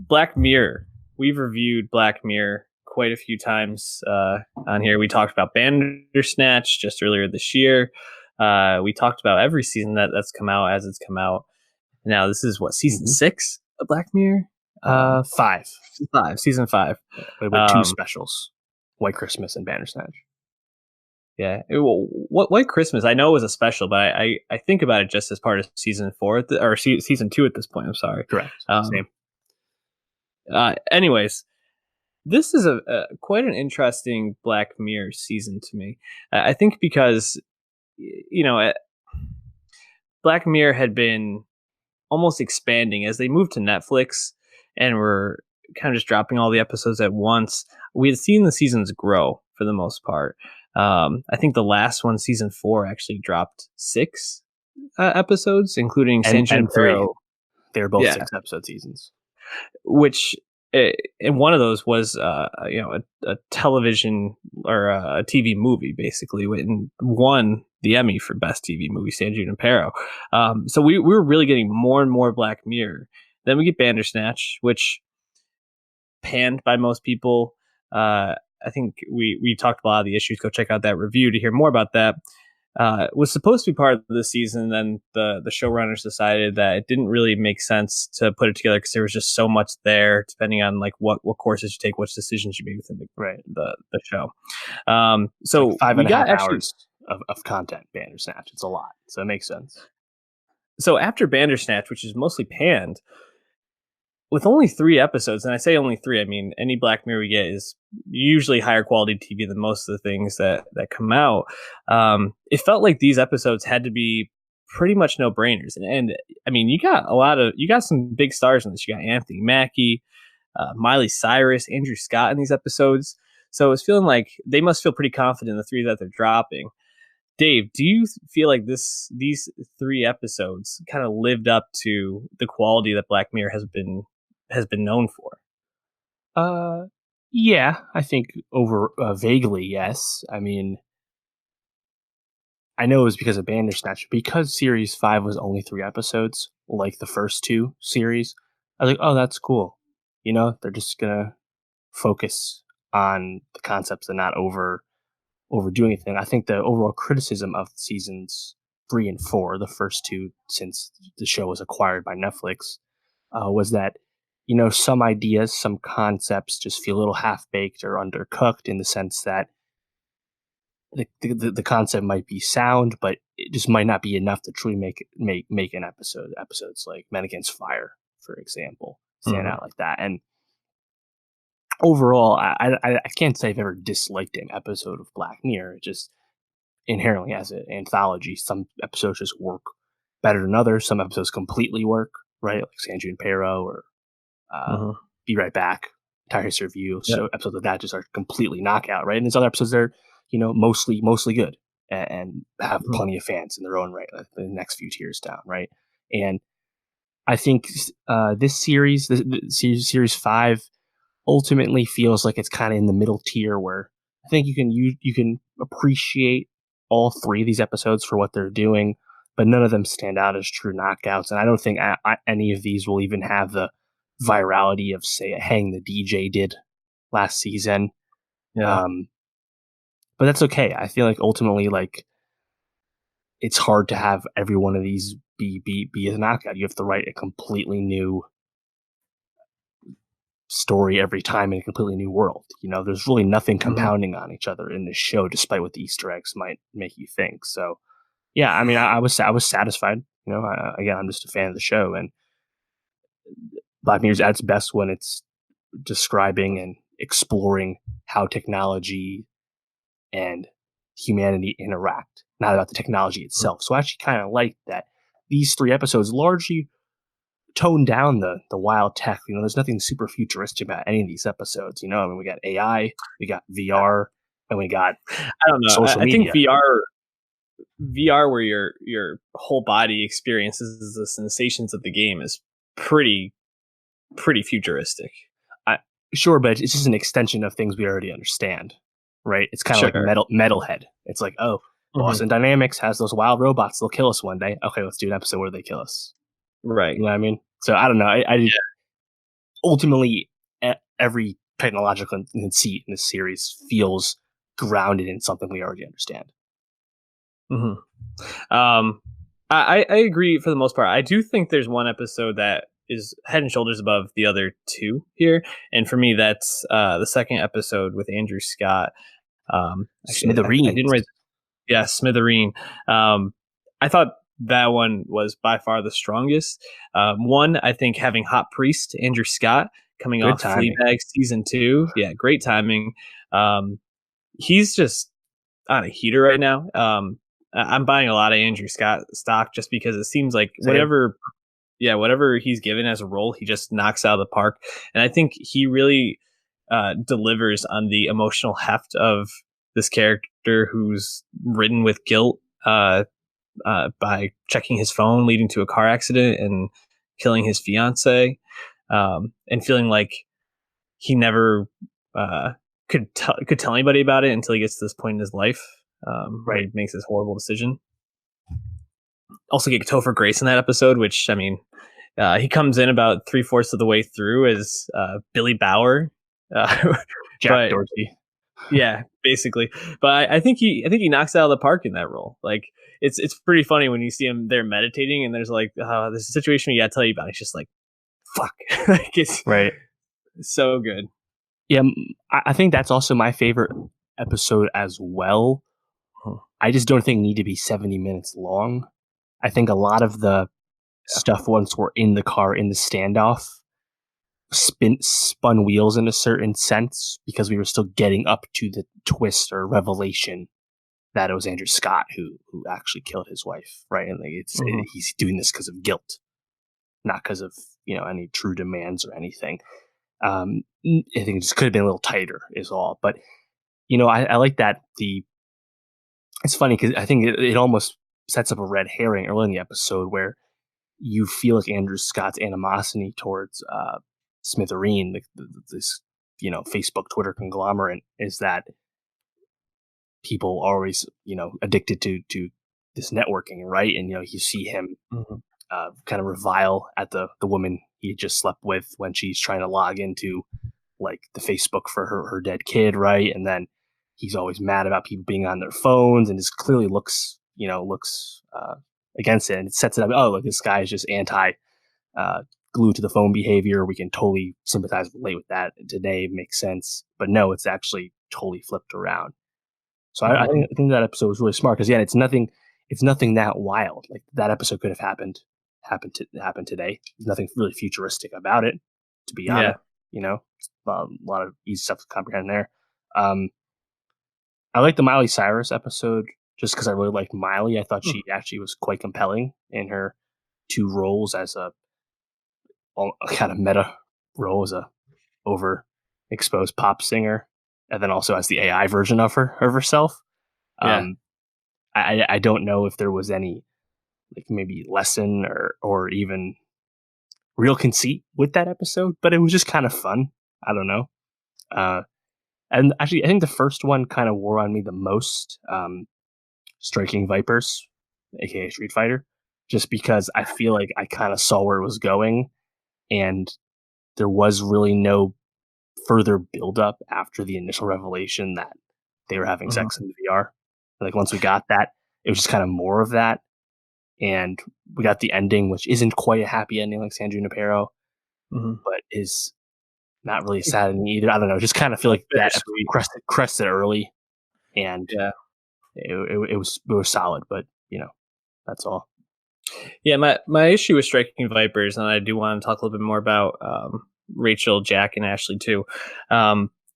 Black Mirror. We've reviewed Black Mirror quite a few times on here. We talked about Bandersnatch just earlier this year. We talked about every season that's come out as it's come out. Now this is what, season 6 of Black Mirror? Five. Season 5. With two specials, White Christmas and Bandersnatch. Yeah. What White Christmas, I know it was a special, but I think about it just as part of season 4 or season 2 at this point. I'm sorry. Correct. Same. Anyways, this is a quite an interesting Black Mirror season to me. I think because, Black Mirror had been almost expanding as they moved to Netflix and were kind of just dropping all the episodes at once. We had seen the seasons grow for the most part. I think the last one, season 4, actually dropped 6 episodes, including San Junipero. They were both 6-episode seasons. Which, and one of those was, a television or a TV movie, basically, and won the Emmy for Best TV Movie, San Junipero. So we were really getting more and more Black Mirror. Then we get Bandersnatch, which panned by most people. I think we talked a lot of the issues. Go check out that review to hear more about that. Was supposed to be part of this season. Then the showrunners decided that it didn't really make sense to put it together because there was just so much there, depending on like what courses you take, which decisions you made within the show. So like 5.5 hours of content, Bandersnatch. It's a lot, so it makes sense. So after Bandersnatch, which is mostly panned, with only 3 episodes, and I say only 3, I mean any Black Mirror we get is usually higher quality TV than most of the things that come out. It felt like these episodes had to be pretty much no brainers, and I mean you got some big stars in this. You got Anthony Mackie, Miley Cyrus, Andrew Scott in these episodes. So it's feeling like they must feel pretty confident in the 3 that they're dropping. Dave, do you feel like these 3 episodes kind of lived up to the quality that Black Mirror has been known for? Yeah, I think vaguely, yes. I mean, I know it was because of Bandersnatch. Because Series 5 was only 3 episodes, like the first 2 series, I was like, oh, that's cool. They're just gonna focus on the concepts and not overdo anything. I think the overall criticism of seasons 3 and 4, the first 2 since the show was acquired by Netflix, was that some ideas, some concepts just feel a little half-baked or undercooked in the sense that the concept might be sound, but it just might not be enough to truly make an episode. Episodes like Men Against Fire, for example, stand out like that. And overall, I can't say I've ever disliked an episode of Black Mirror. Just inherently as an anthology, some episodes just work better than others. Some episodes completely work, right? Like San Junipero or Be Right Back, Entire History of You. So episodes of that just are completely knockout, right? And there's other episodes that are, mostly good and have plenty of fans in their own right, like the next few tiers down, right? And I think this series, Series 5, ultimately feels like it's kind of in the middle tier where I think you can appreciate all 3 of these episodes for what they're doing, but none of them stand out as true knockouts. And I don't think any of these will even have the virality of, say, a Hang the DJ did last season. Yeah. But that's okay. I feel like ultimately, like, it's hard to have every one of these be a knockout. You have to write a completely new story every time in a completely new world. There's really nothing compounding on each other in this show, despite what the Easter eggs might make you think. So, yeah, I mean, I was satisfied. Again, I'm just a fan of the show, and Black Mirror's at its best when it's describing and exploring how technology and humanity interact, not about the technology itself. So I actually kind of like that these 3 episodes largely tone down the wild tech. There's nothing super futuristic about any of these episodes. I mean, we got AI, we got VR, and we got social media. I think VR where your whole body experiences the sensations of the game is pretty futuristic. Sure, but it's just an extension of things we already understand, right? It's kind of like Metalhead. It's like, oh, Boston Dynamics has those wild robots. They'll kill us one day. Okay, let's do an episode where they kill us. Right. You know what I mean? So I don't know. ultimately every technological conceit in this series feels grounded in something we already understand. Hmm. Um, I agree for the most part. I do think there's one episode that is head and shoulders above the other two here, and for me, that's the second episode with Andrew Scott. Actually, I didn't Smithereens. write. Yeah, Smithereen. Um, I thought that one was by far the strongest. One, I think having Hot Priest Andrew Scott coming Good off timing. Fleabag season two. Yeah, great timing. Um, he's just on a heater right now. I'm buying a lot of Andrew Scott stock just because it seems like Same. whatever he's given as a role, he just knocks out of the park. And I think he really delivers on the emotional heft of this character who's ridden with guilt by checking his phone, leading to a car accident and killing his fiance, and feeling like he never uh, could tell anybody about it until he gets to this point in his life where Right. he makes this horrible decision. Also, get Topher Grace in that episode, which I mean, he comes in about 3/4 of the way through as Billy Bauer, Jack but Dorsey. yeah, basically. But I think he knocks it out of the park in that role. Like it's pretty funny when you see him there meditating, and there's like there's a situation we got to tell you about. He's just like fuck, like it's Right. so good. Yeah, I think that's also my favorite episode as well. Mhm. I just don't think need to be 70 minutes long. I think a lot of the Yeah. stuff once we're in the car in the standoff spun wheels in a certain sense because we were still getting up to the twist or revelation that it was Andrew Scott who actually killed his wife, right? And like Mhm. he's doing this because of guilt, not because of any true demands or anything. I think it just could have been a little tighter, is all. But I like that it's funny because I think it almost sets up a red herring early in the episode where you feel like Andrew Scott's animosity towards Smithereen, this Facebook, Twitter conglomerate, is that people are always addicted to this networking, right? And you see him Mhm. kind of revile at the woman he had just slept with when she's trying to log into like the Facebook for her dead kid, right? And then he's always mad about people being on their phones, and just clearly looks against it, and it sets it up. Oh, look, this guy is just anti uh, glued to the phone behavior. We can totally sympathize, relate with that today. Makes sense, but no, it's actually totally flipped around. So I, I Mhm. think I think that episode was really smart because yeah, it's nothing. It's nothing that wild. Like that episode could have happened today. There's nothing really futuristic about it, to be Yeah. honest. A lot of easy stuff to comprehend there. Um, I like the Miley Cyrus episode just because I really liked Miley. I thought Mm. she actually was quite compelling in her two roles as a kind of meta role as a overexposed pop singer, and then also as the AI version of herself. Yeah. Um, I don't know if there was any like maybe lesson or even real conceit with that episode, but it was just kind of fun. I don't know. Uh, and actually, I think the first one kind of wore on me the most. Striking Vipers, aka Street Fighter, just because I feel like I kind of saw where it was going, and there was really no further build up after the initial revelation that they were having Mhm. sex in the VR. Like once we got that, it was just kind of more of that, and we got the ending, which isn't quite a happy ending like San Junipero, Mhm. but is not really sad ending either. I don't know. Just kind of feel Like like that episode bittersweet. crested early, and Yeah. it was solid. But that's all. Yeah, my issue with Striking Vipers, and I do want to talk a little bit more about Rachel, Jack, and Ashley too,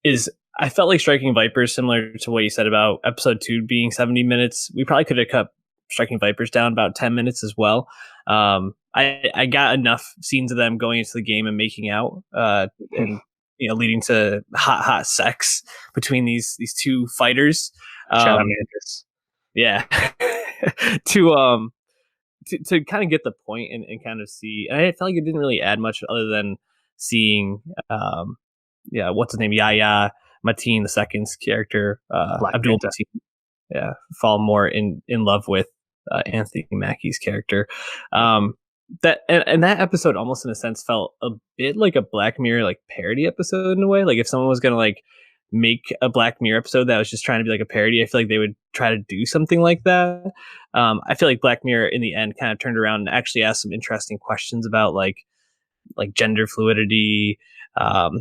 is I felt like Striking Vipers, similar to what you said about episode two being 70 minutes. We probably could have cut Striking Vipers down about 10 minutes as well. I got enough scenes of them going into the game and making out, and leading to hot sex between these two fighters. Shout out Um, Mantis. yeah, to to kind of get the point and kind of see. And I felt like it didn't really add much other than seeing, um, yeah, what's his name, Yahya Mateen the second's character, Black Abdul Manta. Mateen, yeah, fall more in love with Anthony Mackie's character. Um, and that episode almost in a sense felt a bit like a Black Mirror like parody episode in a way. Like if someone was gonna like make a Black Mirror episode that was just trying to be like a parody, I feel like they would try to do something like that. I feel like Black Mirror in the end kind of turned around and actually asked some interesting questions about like gender fluidity,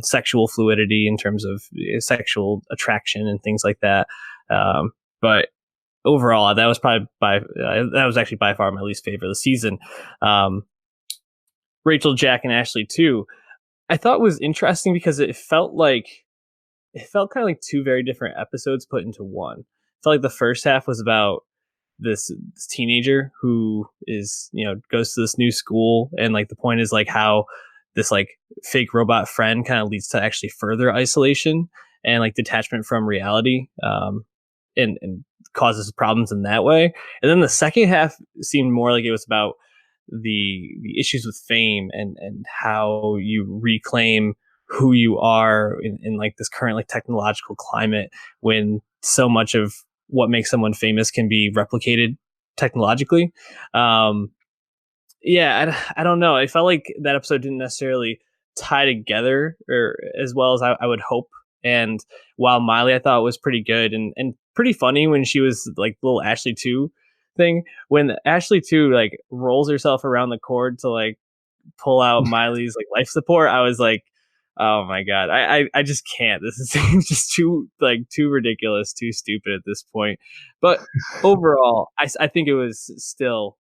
sexual fluidity in terms of sexual attraction and things like that. But overall, that was probably that was actually by far my least favorite of the season. Um, Rachel, Jack, and Ashley too. I thought was interesting because it felt kind of like two very different episodes put into one. I felt like the first half was about this teenager who is goes to this new school, and like the point is like how this like fake robot friend kind of leads to actually further isolation and like detachment from reality, and causes problems in that way. And then the second half seemed more like it was about the issues with fame and how you reclaim who you are in like this current like technological climate when so much of what makes someone famous can be replicated technologically. Um, yeah, I don't know. I felt like that episode didn't necessarily tie together or as well as I would hope. And while Miley I thought was pretty good and pretty funny when she was like the little Ashley 2 thing, when Ashley 2 like rolls herself around the cord to like pull out Miley's like life support, I was like, oh my god, I just can't. This is just too ridiculous, too stupid at this point. But overall, I think it was still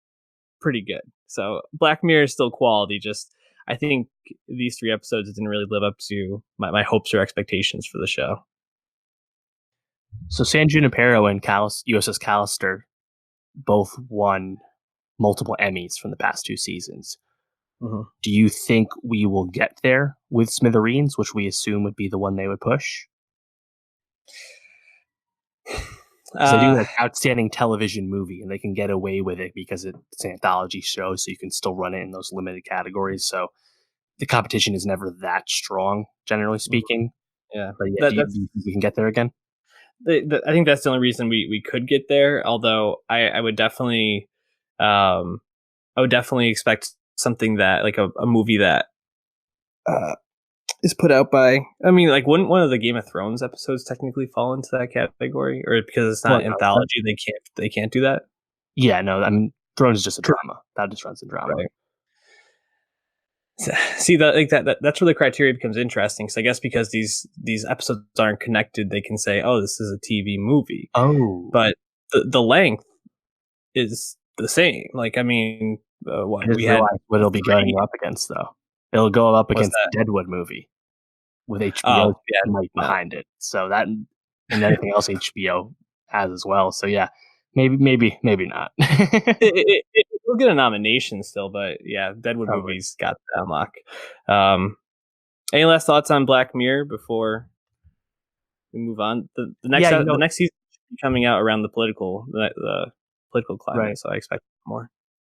pretty good. So Black Mirror is still quality. Just I think these three episodes didn't really live up to my hopes or expectations for the show. So San Junipero and USS Callister both won multiple Emmys from the past two seasons. Mm-hmm. Do you think we will get there with Smithereens, which we assume would be the one they would push? Because they do Uh, like outstanding television movie, and they can get away with it because it's an anthology show, so you can still run it in those limited categories. So the competition is never that strong, generally speaking. yeah, But yeah, do that's you think we can get there again? I think that's the only reason we could get there. Although I would definitely, um, I would definitely expect something that like a movie that uh, is put out by. I mean, like wouldn't one of the Game of Thrones episodes technically fall into that category, or because it's Well, not no, anthology, they can't do that. yeah, no. I mean, Thrones is just a drama. That just runs in drama. Right. See that like that's where the criteria becomes interesting. So I guess because these episodes aren't connected, they can say, "Oh, this is a TV movie," Oh, but the length is the same. Like, I mean, I what just we had realized what it'll be going three. up against, though. It'll go up What's against that? the Deadwood movie with Oh, HBO's yeah, might no. behind it. So that and anything else HBO has as well. So yeah, maybe not. We'll get a nomination still, but yeah, Deadwood Probably. movies got the unlock. Um, any last thoughts on Black Mirror before we move on? Yeah, The next season should be coming out around the political right. climate, so I expect more.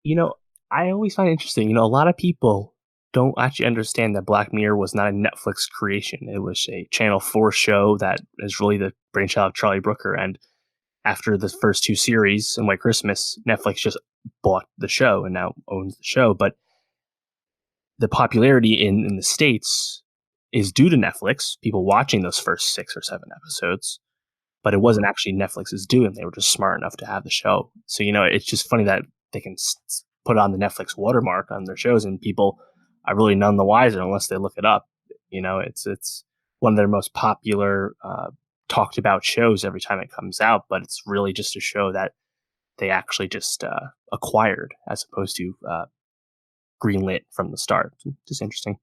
You know, I always find it interesting. A lot of people don't actually understand that Black Mirror was not a Netflix creation. It was a Channel 4 show that is really the brainchild of Charlie Brooker. And after the first two series and White Christmas, Netflix just bought the show and now owns the show. But the popularity in the States is due to Netflix, people watching those first 6 or 7 episodes, but it wasn't Mhm. actually Netflix's doing. They were just smart enough to have the show. So, it's just funny that they can put on the Netflix watermark on their shows and people are really none the wiser unless they look it up. It's one of their most popular, talked about shows every time it comes out, but it's really just a show that they actually just acquired as opposed to greenlit from the start. Just interesting.